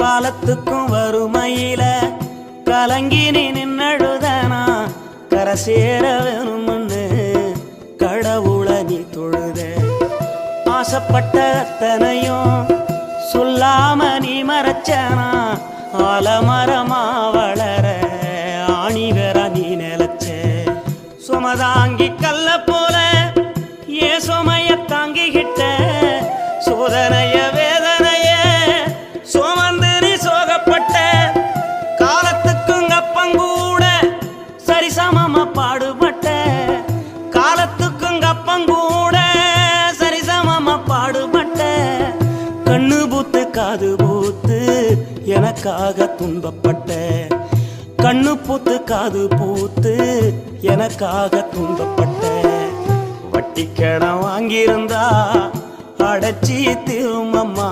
காலத்துக்கும் வறுமையில கலங்கி நீ நின்னழுதனா கரை சேர வேணும்னு கடவுளை நீ தொழுத. ஆசைப்பட்ட அத்தனையும் சொல்லாம நீ மறைச்சனா ஆலமரமா வளர ஆணி வேற நீ நிலச்ச. சுமதாங்கி கல்ல போல ஏ சுமைய தாங்கிக்கிட்ட சோதனைய வேதனைய சுமந்து நீ சோகப்பட்ட. காலத்துக்கும் அப்பங்கூட சரிசமமா பாடுபட்ட. காலத்துக்கும் அப்பங்கூட சரிசமமா பாடுபட்ட. கண்ணு பூத்து காது பூத்து எனக்காக துன்பப்பட்ட. கண்ணு பூத்து காது பூத்து எனக்காக துன்பப்பட்ட. வட்டி கடன் வாங்கியிருந்தா அடைச்சி திரும்பம்மா